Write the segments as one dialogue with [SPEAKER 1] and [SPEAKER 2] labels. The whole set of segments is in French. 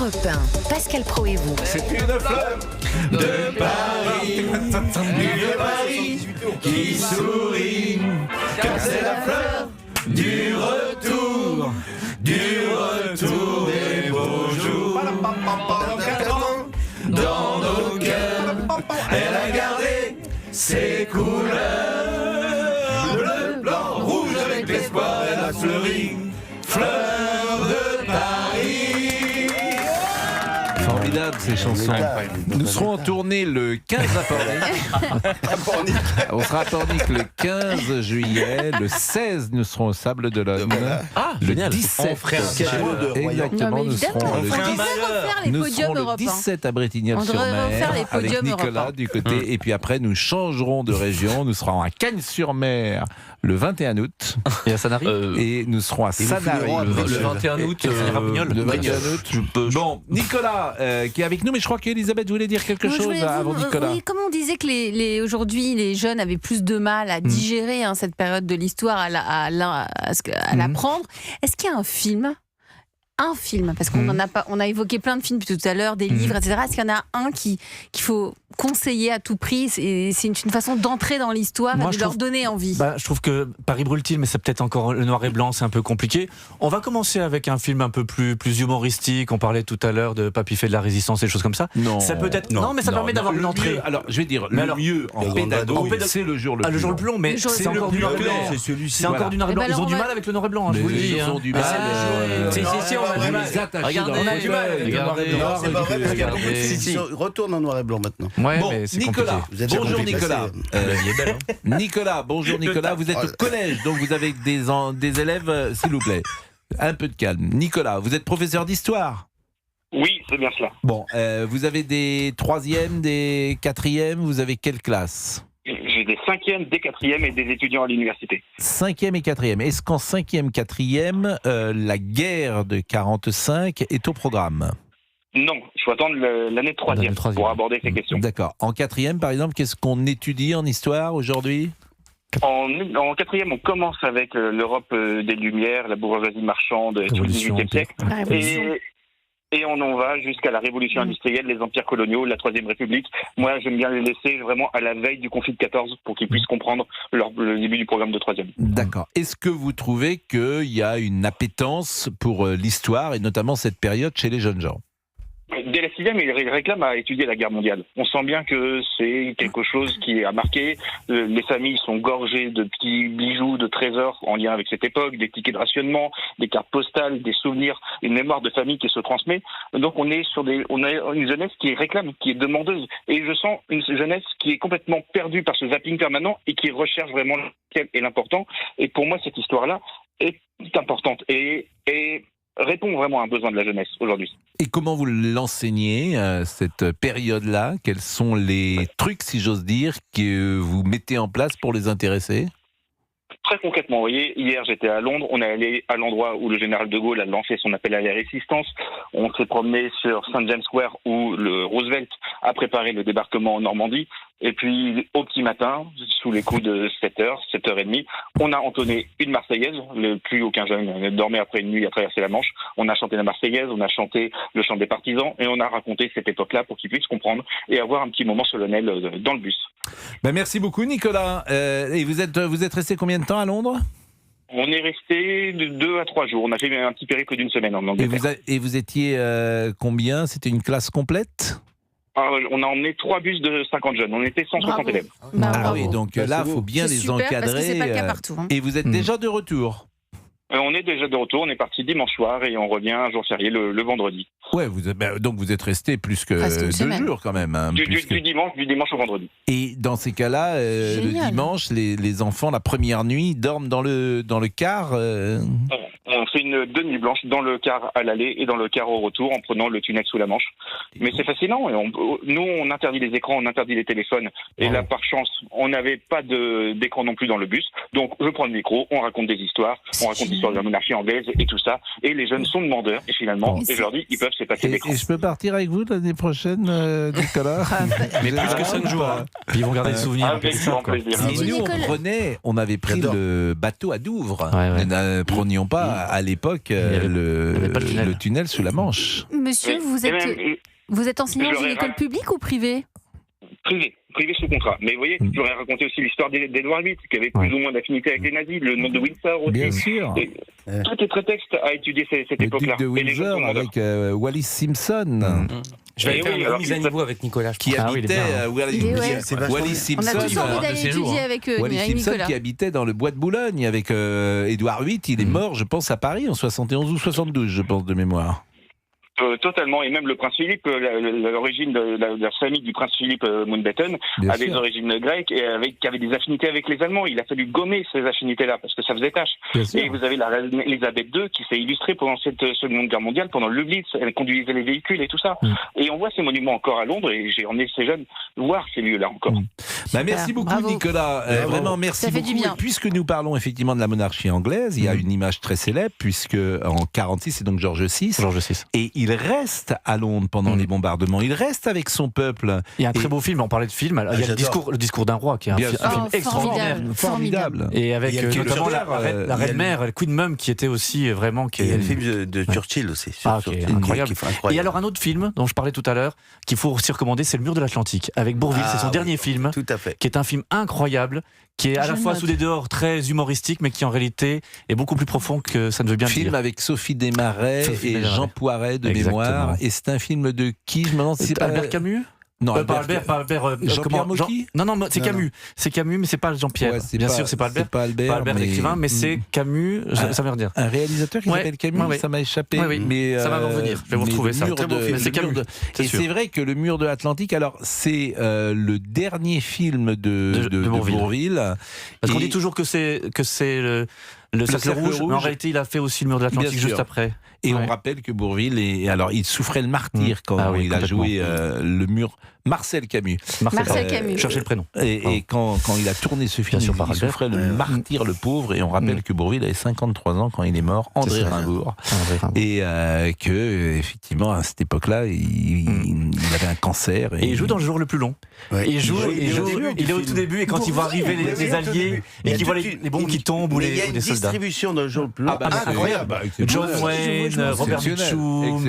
[SPEAKER 1] Europe 1, Pascal Praud et vous.
[SPEAKER 2] C'est une fleur de Paris, du vieux Paris qui sourit, car c'est la fleur du retour des beaux jours. Dans nos cœurs, elle a gardé ses couleurs, bleu, blanc, rouge avec l'espoir, elle a fleuri, fleur de Paris.
[SPEAKER 3] Formidable ces chansons. Nous serons en tournée le 15 à Pornic. On sera à Pornic le 15 juillet. Le 16, nous serons au Sable d'Olonne.
[SPEAKER 4] Ah,
[SPEAKER 3] Le
[SPEAKER 4] génial.
[SPEAKER 3] 17, exactement, nous serons le 17. Nous serons le 17 à Bretignolles-sur-Mer avec Nicolas du côté. Et puis après, nous changerons de région. Nous serons à Cagnes-sur-Mer le 21 août.
[SPEAKER 4] Et à Sanary
[SPEAKER 3] Et nous serons à Sanary
[SPEAKER 4] le 21 août.
[SPEAKER 3] le 21 août. Bon, Nicolas qui est avec nous, mais je crois qu'Elisabeth voulait dire quelque chose avant Nicolas.
[SPEAKER 5] Oui, comme on disait que aujourd'hui les jeunes avaient plus de mal à digérer cette période de l'histoire, à l'apprendre, est-ce qu'il y a un film, parce qu'on on a évoqué plein de films tout à l'heure, des livres, etc. Est-ce qu'il y en a un qu'il faut conseiller à tout prix? C'est une façon d'entrer dans l'histoire et de leur donner envie.
[SPEAKER 4] Je trouve que Paris brûle-t-il, mais c'est peut-être encore le noir et blanc, c'est un peu compliqué. On va commencer avec un film un peu plus humoristique. On parlait tout à l'heure de Papy fait de la résistance et des choses comme ça.
[SPEAKER 3] Non,
[SPEAKER 4] ça peut être. Non, mais ça permet d'avoir une entrée.
[SPEAKER 3] Alors, je vais dire, le mieux en pédago, c'est le jour le plus long.
[SPEAKER 4] Le jour le plus long, mais c'est encore du noir et blanc.
[SPEAKER 2] C'est celui-ci.
[SPEAKER 4] C'est encore du noir et blanc. Ils ont du mal avec le noir et blanc, je vous le dis.
[SPEAKER 3] Ils ont du mal.
[SPEAKER 4] Si, on a du mal.
[SPEAKER 3] Regardez,
[SPEAKER 4] on a du mal.
[SPEAKER 2] C'est pas vrai parce qu'il y a beaucoup de films qui retournent en noir et blanc maintenant.
[SPEAKER 3] Bon, Nicolas, bonjour Nicolas. Nicolas, bonjour Nicolas. Vous êtes au collège, donc vous avez des élèves, s'il vous plaît. Un peu de calme. Nicolas, vous êtes professeur d'histoire?
[SPEAKER 6] Oui, c'est bien cela.
[SPEAKER 3] Bon, vous avez des 3e, des 4e, vous avez quelle classe?
[SPEAKER 6] J'ai des 5e, des 4e et des étudiants à l'université.
[SPEAKER 3] 5e et 4e. Est-ce qu'en 5e, 4e, la guerre de 45 est au programme?
[SPEAKER 6] Non, il faut attendre l'année 3e pour aborder ces questions.
[SPEAKER 3] D'accord. En 4e, par exemple, qu'est-ce qu'on étudie en histoire aujourd'hui?
[SPEAKER 6] En 4e, on commence avec l'Europe des Lumières, la bourgeoisie marchande et tout le XVIIIe siècle. Et on en va jusqu'à la révolution industrielle, les empires coloniaux, la Troisième République. Moi, j'aime bien les laisser vraiment à la veille du conflit de 14 pour qu'ils puissent comprendre le début du programme de 3e. D'accord.
[SPEAKER 3] Est-ce que vous trouvez qu'il y a une appétence pour l'histoire et notamment cette période chez les jeunes gens?
[SPEAKER 6] Dès la 6e, il réclame à étudier la guerre mondiale. On sent bien que c'est quelque chose qui a marqué. Les familles sont gorgées de petits bijoux, de trésors en lien avec cette époque, des tickets de rationnement, des cartes postales, des souvenirs, une mémoire de famille qui se transmet. Donc on a une jeunesse qui réclame, qui est demandeuse. Et je sens une jeunesse qui est complètement perdue par ce zapping permanent et qui recherche vraiment lequel est l'important. Et pour moi, cette histoire-là est importante et répond vraiment à un besoin de la jeunesse aujourd'hui.
[SPEAKER 3] Et comment vous l'enseignez, cette période-là? Quels sont les trucs, si j'ose dire, que vous mettez en place pour les intéresser?
[SPEAKER 6] Très concrètement, vous voyez, hier j'étais à Londres, on est allé à l'endroit où le général de Gaulle a lancé son appel à la résistance, on s'est promené sur St. James Square où le Roosevelt a préparé le débarquement en Normandie, et puis au petit matin, sous les coups de 7h, 7h30, on a entonné une Marseillaise, plus aucun jeune dormait après une nuit à traverser la Manche, on a chanté la Marseillaise, on a chanté le chant des partisans, et on a raconté cette époque-là pour qu'ils puissent comprendre et avoir un petit moment solennel dans le bus.
[SPEAKER 3] Merci beaucoup Nicolas. Et vous êtes resté combien de temps à Londres?
[SPEAKER 6] On est resté de 2 à 3 jours. On a fait un petit périple d'une semaine en Angleterre.
[SPEAKER 3] Et vous étiez combien? C'était une classe complète?
[SPEAKER 6] On a emmené 3 bus de 50 jeunes. On était 160 élèves.
[SPEAKER 3] Oui, donc là, il faut bien les encadrer.
[SPEAKER 5] Parce que c'est pas le cas partout.
[SPEAKER 3] Et vous êtes déjà de retour?
[SPEAKER 6] On est déjà de retour. On est parti dimanche soir et on revient un jour férié le vendredi.
[SPEAKER 3] Ouais, donc vous êtes resté plus que 2 jours quand même. Hein,
[SPEAKER 6] du dimanche au vendredi.
[SPEAKER 3] Et dans ces cas-là, le dimanche, les enfants, la première nuit, dorment dans le car
[SPEAKER 6] On fait une nuit blanche dans le car à l'aller et dans le car au retour en prenant le tunnel sous la Manche. Mais c'est fascinant. Nous, on interdit les écrans, on interdit les téléphones. Et là, par chance, on n'avait pas d'écran non plus dans le bus. Donc, je prends le micro, on raconte des histoires, on raconte l'histoire de la monarchie anglaise et tout ça. Et les jeunes sont demandeurs. Et finalement, je leur dis, ils peuvent s'est passé d'écran.
[SPEAKER 3] Et je peux partir avec vous l'année prochaine, Nicolas?
[SPEAKER 4] Mais plus que 5 jours. Puis ils vont garder le souvenir.
[SPEAKER 6] Avec grand plaisir.
[SPEAKER 3] Et nous, on avait pris le bateau à Douvres.
[SPEAKER 4] Ouais.
[SPEAKER 3] Nous ne prenions pas à l'époque le tunnel sous la Manche.
[SPEAKER 5] Monsieur, vous êtes enseignant dans une école publique ou privée?
[SPEAKER 6] Privé sous contrat. Mais vous voyez, je leur ai raconté aussi l'histoire d'Édouard VIII, qui avait plus ou moins d'affinité avec les nazis, le nom de Windsor aussi.
[SPEAKER 3] Bien sûr.
[SPEAKER 6] Tout est prétexte à étudier cette
[SPEAKER 3] Le
[SPEAKER 6] époque-là.
[SPEAKER 3] duc de Windsor avec Wallis Simpson.
[SPEAKER 7] Je vais faire une remise à niveau avec Nicolas.
[SPEAKER 3] Qui habitait Wallis Simpson.
[SPEAKER 5] On a tous envie d'aller étudier avec
[SPEAKER 3] Wallis Simpson
[SPEAKER 5] Nicolas.
[SPEAKER 3] qui habitait dans le bois de Boulogne avec Édouard VIII. Il est mort, je pense, à Paris en 71 ou 72, je pense, de mémoire.
[SPEAKER 6] Totalement, et même le prince Philippe, l'origine de la famille du prince Philippe Mountbatten avait des origines grecques et qui avait des affinités avec les Allemands. Il a fallu gommer ces affinités-là parce que ça faisait tâche. Et vous avez la reine Elisabeth II qui s'est illustrée pendant cette Seconde Guerre mondiale, pendant le Blitz, elle conduisait les véhicules et tout ça. Et on voit ces monuments encore à Londres et j'ai emmené ces jeunes voir ces lieux-là encore.
[SPEAKER 3] Merci beaucoup,
[SPEAKER 5] bravo.
[SPEAKER 3] Nicolas. Vraiment, merci beaucoup.
[SPEAKER 5] Du bien.
[SPEAKER 3] Et puisque nous parlons effectivement de la monarchie anglaise, il y a une image très célèbre puisque en 46, c'est donc George VI. Et il reste à Londres pendant les bombardements. Il reste avec son peuple.
[SPEAKER 4] Il y a un très beau film, on parlait de film. Il y a le discours d'un roi qui est un film extraordinaire.
[SPEAKER 3] Formidable.
[SPEAKER 4] Et avec notamment la reine mère, Queen Mum, qui était aussi vraiment.
[SPEAKER 2] Il y a le film de Churchill aussi.
[SPEAKER 4] Incroyable. Et alors un autre film dont je parlais tout à l'heure, qu'il faut aussi recommander, c'est Le Mur de l'Atlantique, avec Bourvil. C'est son dernier film,
[SPEAKER 2] tout à fait.
[SPEAKER 4] Qui est un film incroyable, qui est à la fois sous des dehors très humoristique, mais qui en réalité est beaucoup plus profond que ça ne veut bien dire.
[SPEAKER 3] Film avec Sophie Desmarais et Jean Poiret de mémoire. Et c'est un film de qui? Je me demande si c'est pas
[SPEAKER 4] Albert Camus.
[SPEAKER 3] Non,
[SPEAKER 4] Albert.
[SPEAKER 3] Jean-Pierre Mocky.
[SPEAKER 4] Non, c'est Camus. C'est Camus, mais c'est pas Jean-Pierre. Bien sûr, c'est pas Albert.
[SPEAKER 3] C'est pas Albert,
[SPEAKER 4] l'écrivain, mais c'est Camus. Ça veut dire.
[SPEAKER 3] Un réalisateur qui s'appelle Camus. Ça m'a échappé.
[SPEAKER 4] Mais ça va m'en revenir. Je vais vous retrouver ça. Très beau film. C'est Camus.
[SPEAKER 3] Et c'est vrai que Le Mur de l'Atlantique. Alors, c'est le dernier film de Bourvil.
[SPEAKER 4] Parce qu'on dit toujours que c'est le Cercle Rouge, mais en réalité, il a fait aussi Le Mur de l'Atlantique juste après.
[SPEAKER 3] Et on rappelle que Bourvil, il souffrait le martyre quand il a joué Le Mur. Marcel Camus.
[SPEAKER 5] Marcel Camus.
[SPEAKER 4] Cherchez le prénom.
[SPEAKER 3] Et quand il a tourné ce film, il souffrait le martyre, le pauvre. Et on rappelle que Bourvil avait 53 ans quand il est mort, André Rimbaud. Et que, effectivement, à cette époque-là, il avait un cancer.
[SPEAKER 4] Et il joue dans Le Jour le plus long. Il est au tout début, et quand il voit arriver les Alliés, et qu'il voit les bombes qui tombent ou les soldats.
[SPEAKER 2] Il y a une distribution dans Le Jour le plus long incroyable.
[SPEAKER 4] John Wayne, Robert Mitchum.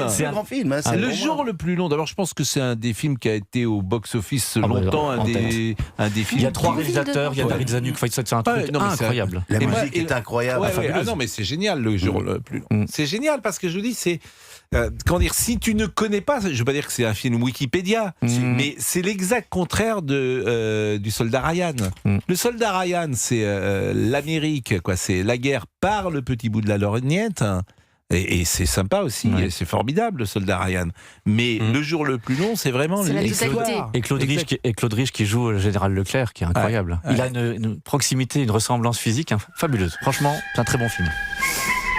[SPEAKER 2] C'est un grand film.
[SPEAKER 3] Le Jour le plus long. D'abord, je pense que c'est un des films qui a été au box-office longtemps, un des films.
[SPEAKER 4] Il y a 3 réalisateurs, il y a David Zanuck, c'est un truc incroyable.
[SPEAKER 2] La musique est incroyable.
[SPEAKER 3] Non, mais c'est génial, Le Jour le plus long. C'est génial parce que je vous dis, c'est. Comment dire, si tu ne connais pas, je ne veux pas dire que c'est un film Wikipédia, mais c'est l'exact contraire du Soldat Ryan. Le Soldat Ryan, c'est l'Amérique, quoi. C'est la guerre par le petit bout de la lorgnette. Et c'est sympa aussi, et c'est formidable, Le Soldat Ryan. Mais Le Jour le plus long, c'est vraiment l'histoire.
[SPEAKER 4] Et Claude Rich qui joue le général Leclerc, qui est incroyable. Il a une proximité, une ressemblance physique fabuleuse. Franchement, c'est un très bon film.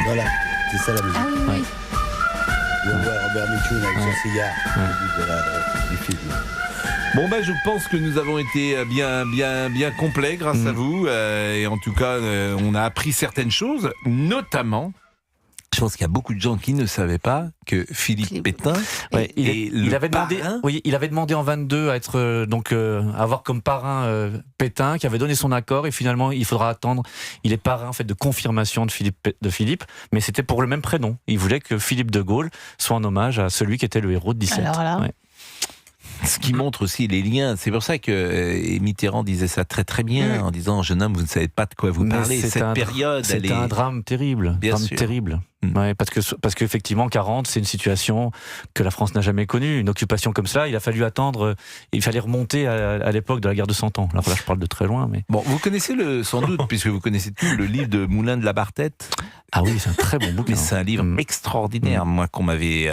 [SPEAKER 2] Voilà, c'est ça la musique.
[SPEAKER 5] Oui.
[SPEAKER 2] On voit Robert Mitchum avec son cigare du film.
[SPEAKER 3] Bon je pense que nous avons été bien complets grâce à vous. Et en tout cas, on a appris certaines choses, notamment. Je pense qu'il y a beaucoup de gens qui ne savaient pas que Philippe Pétain il avait demandé en 22 à être avoir comme parrain Pétain, qui avait donné son accord, et finalement il faudra attendre. Il est parrain en fait de confirmation de Philippe, mais c'était pour le même prénom. Il voulait que Philippe de Gaulle soit en hommage à celui qui était le héros de 17.
[SPEAKER 5] Alors là.
[SPEAKER 3] Ce qui montre aussi les liens. C'est pour ça que Mitterrand disait ça très très bien, en disant: jeune homme, vous ne savez pas de quoi vous parlez. Cette période,
[SPEAKER 4] c'est un drame terrible. Terrible. Ouais, parce qu'effectivement, 40, c'est une situation que la France n'a jamais connue. Une occupation comme ça, il a fallu attendre. Il fallait remonter à l'époque de la guerre de 100 ans. Là, je parle de très loin. Mais...
[SPEAKER 3] Bon, vous connaissez sans doute, puisque vous connaissez tout, le livre de Moulin de la Barthette.
[SPEAKER 4] Ah oui, c'est un très bon bouquin.
[SPEAKER 3] Mais c'est un livre extraordinaire, moi, qu'on m'avait.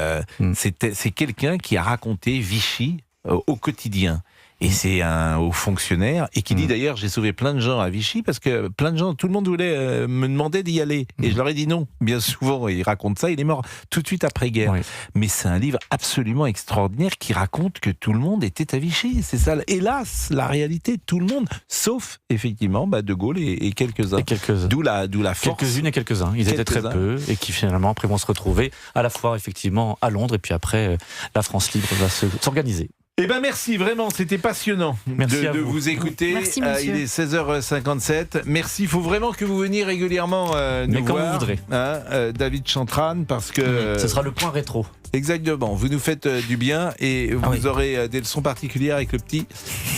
[SPEAKER 3] C'est quelqu'un qui a raconté Vichy au quotidien. Et c'est un haut fonctionnaire et qui dit d'ailleurs, j'ai sauvé plein de gens à Vichy parce que plein de gens, tout le monde voulait me demander d'y aller. Et je leur ai dit non, bien souvent. Et il raconte ça, il est mort tout de suite après-guerre. Mais c'est un livre absolument extraordinaire qui raconte que tout le monde était à Vichy. C'est ça, hélas, la réalité, tout le monde, sauf effectivement De Gaulle et quelques-uns. D'où la force.
[SPEAKER 4] Quelques-unes et quelques-uns. Ils étaient très peu et qui finalement après vont se retrouver à la fois effectivement à Londres et puis après la France libre va s'organiser.
[SPEAKER 3] Eh ben merci, vraiment, c'était passionnant de vous écouter.
[SPEAKER 5] Merci,
[SPEAKER 3] il est 16h57. Merci, il faut vraiment que vous veniez régulièrement nous
[SPEAKER 4] quand
[SPEAKER 3] voir,
[SPEAKER 4] vous voudrez.
[SPEAKER 3] David Chantrane, parce que...
[SPEAKER 4] Ce sera le point rétro.
[SPEAKER 3] Exactement, vous nous faites du bien et vous aurez des leçons particulières avec le petit,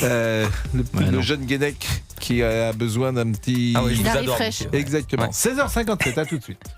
[SPEAKER 3] le jeune Guénec qui a besoin d'un petit...
[SPEAKER 5] il arrive fraîche.
[SPEAKER 3] Exactement, 16h57, à tout de suite.